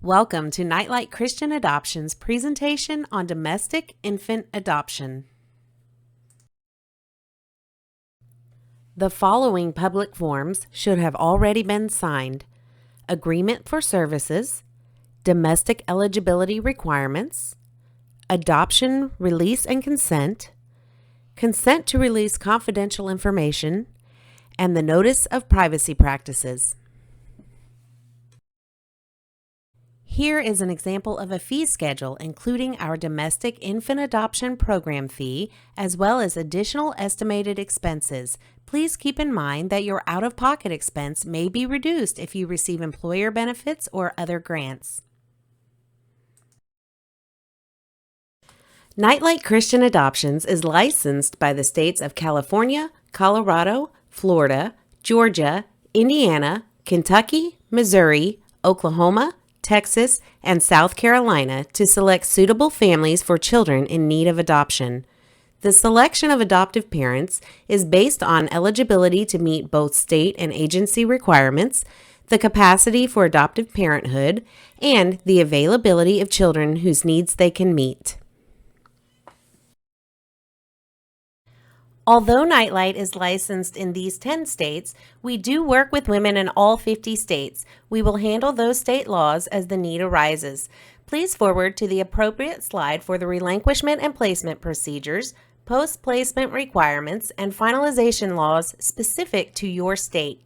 Welcome to Nightlight Christian Adoption's presentation on domestic infant adoption. The following public forms should have already been signed: Agreement for Services, Domestic Eligibility Requirements, Adoption Release and Consent, Consent to Release Confidential Information, and the Notice of Privacy Practices. Here is an example of a fee schedule including our domestic infant adoption program fee as well as additional estimated expenses. Please keep in mind that your out-of-pocket expense may be reduced if you receive employer benefits or other grants. Nightlight Christian Adoptions is licensed by the states of California, Colorado, Florida, Georgia, Indiana, Kentucky, Missouri, Oklahoma, Texas, and South Carolina to select suitable families for children in need of adoption. The selection of adoptive parents is based on eligibility to meet both state and agency requirements, the capacity for adoptive parenthood, and the availability of children whose needs they can meet. Although Nightlight is licensed in these 10 states, we do work with women in all 50 states. We will handle those state laws as the need arises. Please forward to the appropriate slide for the relinquishment and placement procedures, post-placement requirements, and finalization laws specific to your state.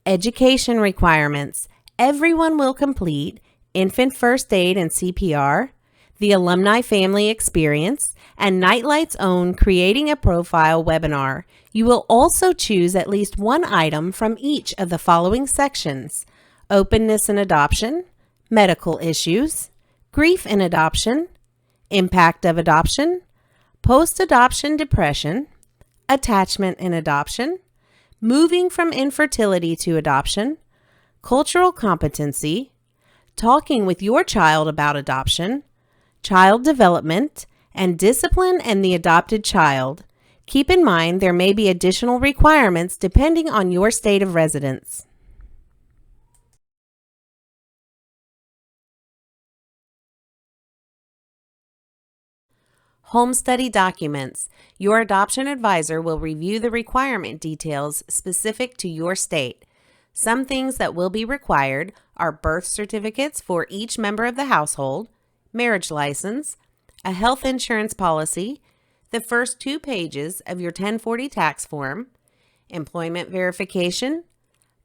Education requirements. Everyone will complete infant first aid and CPR, the Alumni Family Experience, and Nightlight's own Creating a Profile webinar. You will also choose at least one item from each of the following sections: openness in adoption, medical issues, grief in adoption, impact of adoption, post-adoption depression, attachment in adoption, moving from infertility to adoption, cultural competency, talking with your child about adoption, child development, and discipline and the adopted child. Keep in mind there may be additional requirements depending on your state of residence. Home study documents. Your adoption advisor will review the requirement details specific to your state. Some things that will be required are birth certificates for each member of the household, marriage license, a health insurance policy, the first 2 pages of your 1040 tax form, employment verification,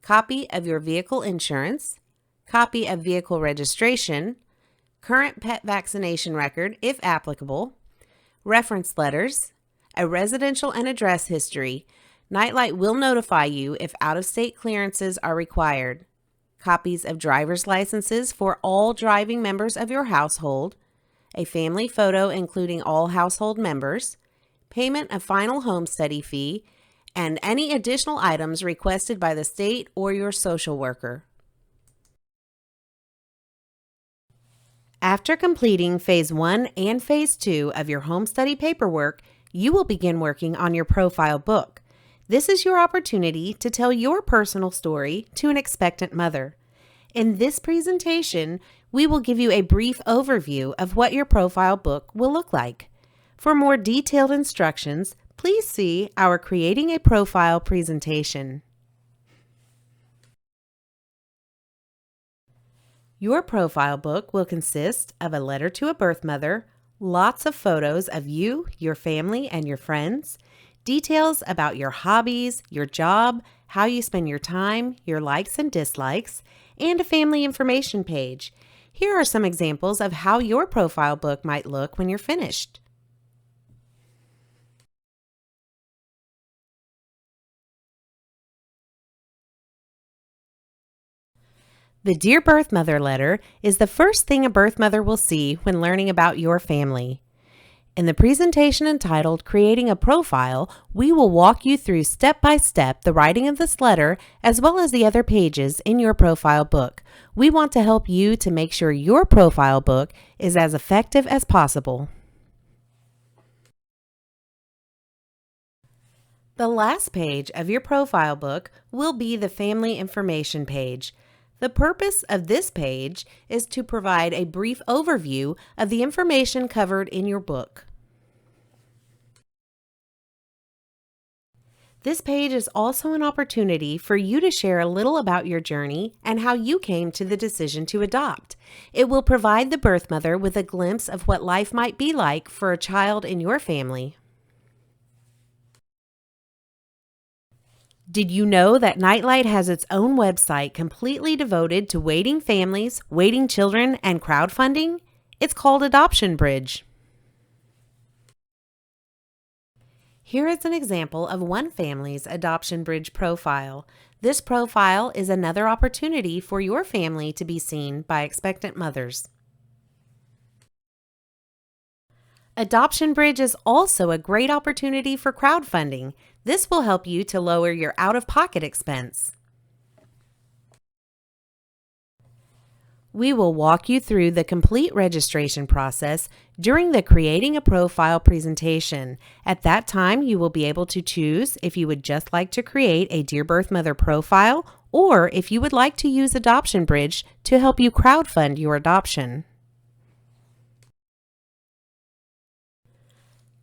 copy of your vehicle insurance, copy of vehicle registration, current pet vaccination record if applicable, reference letters, a residential and address history. Nightlight will notify you if out-of-state clearances are required. Copies of driver's licenses for all driving members of your household, a family photo including all household members, payment of final home study fee, and any additional items requested by the state or your social worker. After completing Phase 1 and Phase 2 of your home study paperwork, you will begin working on your profile book. This is your opportunity to tell your personal story to an expectant mother. In this presentation, we will give you a brief overview of what your profile book will look like. For more detailed instructions, please see our Creating a Profile presentation. Your profile book will consist of a letter to a birth mother, lots of photos of you, your family, and your friends, details about your hobbies, your job, how you spend your time, your likes and dislikes, and a family information page. Here are some examples of how your profile book might look when you're finished. The Dear Birth Mother letter is the first thing a birth mother will see when learning about your family. In the presentation entitled Creating a Profile, we will walk you through step by step the writing of this letter as well as the other pages in your profile book. We want to help you to make sure your profile book is as effective as possible. The last page of your profile book will be the family information page. The purpose of this page is to provide a brief overview of the information covered in your book. This page is also an opportunity for you to share a little about your journey and how you came to the decision to adopt. It will provide the birth mother with a glimpse of what life might be like for a child in your family. Did you know that Nightlight has its own website completely devoted to waiting families, waiting children, and crowdfunding? It's called Adoption Bridge. Here is an example of one family's Adoption Bridge profile. This profile is another opportunity for your family to be seen by expectant mothers. Adoption Bridge is also a great opportunity for crowdfunding. This will help you to lower your out-of-pocket expense. We will walk you through the complete registration process during the Creating a Profile presentation. At that time, you will be able to choose if you would just like to create a Dear Birth Mother profile or if you would like to use Adoption Bridge to help you crowdfund your adoption.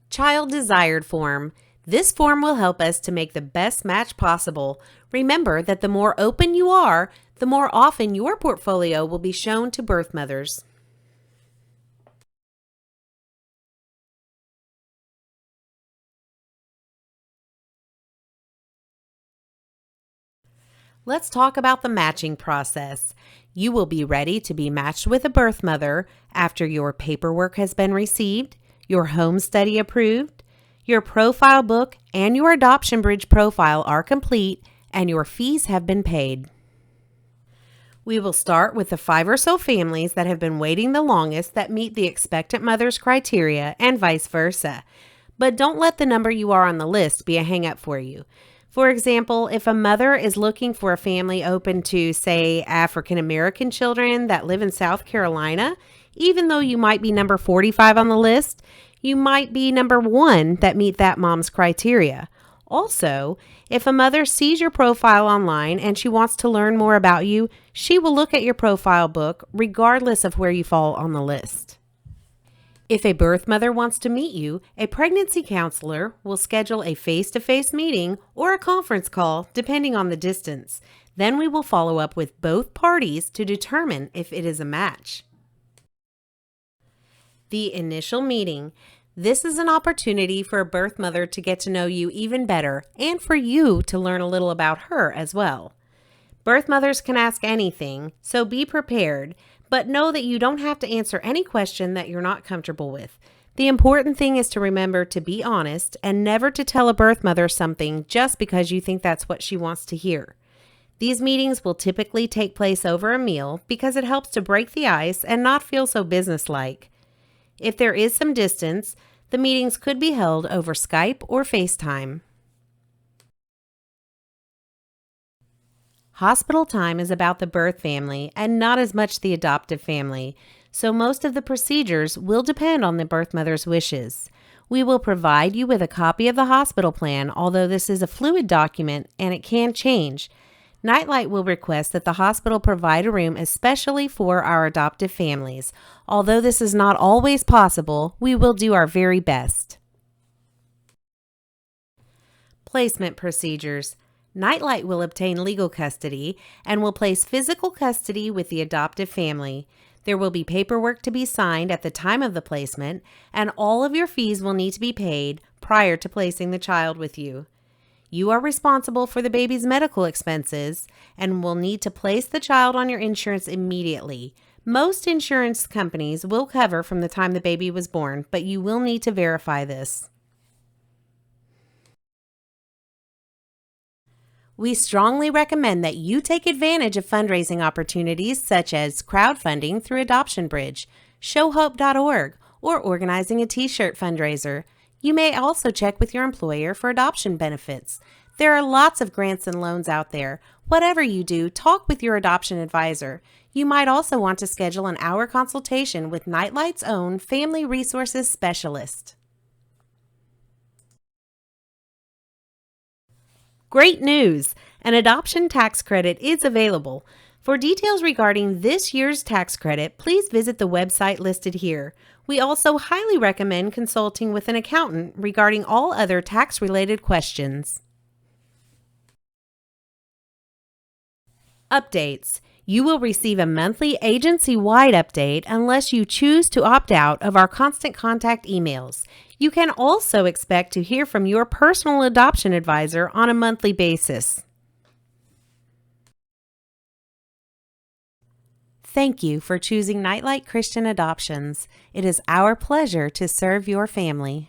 Child Desired Form. This form will help us to make the best match possible. Remember that the more open you are, the more often your portfolio will be shown to birth mothers. Let's talk about the matching process. You will be ready to be matched with a birth mother after your paperwork has been received, your home study approved, your profile book and your Adoption Bridge profile are complete, and your fees have been paid. We will start with the 5 or so families that have been waiting the longest that meet the expectant mother's criteria and vice versa. But don't let the number you are on the list be a hang-up for you. For example, if a mother is looking for a family open to, say, African American children that live in South Carolina, even though you might be number 45 on the list, you might be number 1 that meet that mom's criteria. Also, if a mother sees your profile online and she wants to learn more about you, she will look at your profile book regardless of where you fall on the list. If a birth mother wants to meet you, a pregnancy counselor will schedule a face-to-face meeting or a conference call depending on the distance. Then we will follow up with both parties to determine if it is a match. The initial meeting. This is an opportunity for a birth mother to get to know you even better and for you to learn a little about her as well. Birth mothers can ask anything, so be prepared, but know that you don't have to answer any question that you're not comfortable with. The important thing is to remember to be honest and never to tell a birth mother something just because you think that's what she wants to hear. These meetings will typically take place over a meal because it helps to break the ice and not feel so businesslike. If there is some distance, the meetings could be held over Skype or FaceTime. Hospital time is about the birth family and not as much the adoptive family, so most of the procedures will depend on the birth mother's wishes. We will provide you with a copy of the hospital plan, although this is a fluid document and it can change. Nightlight will request that the hospital provide a room especially for our adoptive families. Although this is not always possible, we will do our very best. Placement procedures. Nightlight will obtain legal custody and will place physical custody with the adoptive family. There will be paperwork to be signed at the time of the placement, and all of your fees will need to be paid prior to placing the child with you. You are responsible for the baby's medical expenses and will need to place the child on your insurance immediately. Most insurance companies will cover from the time the baby was born, but you will need to verify this. We strongly recommend that you take advantage of fundraising opportunities such as crowdfunding through Adoption Bridge, showhope.org, or organizing a t-shirt fundraiser. You may also check with your employer for adoption benefits. There are lots of grants and loans out there. Whatever you do, talk with your adoption advisor. You might also want to schedule an hour consultation with Nightlight's own Family Resources Specialist. Great news! An adoption tax credit is available. For details regarding this year's tax credit, please visit the website listed here. We also highly recommend consulting with an accountant regarding all other tax-related questions. Updates. You will receive a monthly agency-wide update unless you choose to opt out of our constant contact emails. You can also expect to hear from your personal adoption advisor on a monthly basis. Thank you for choosing Nightlight Christian Adoptions. It is our pleasure to serve your family.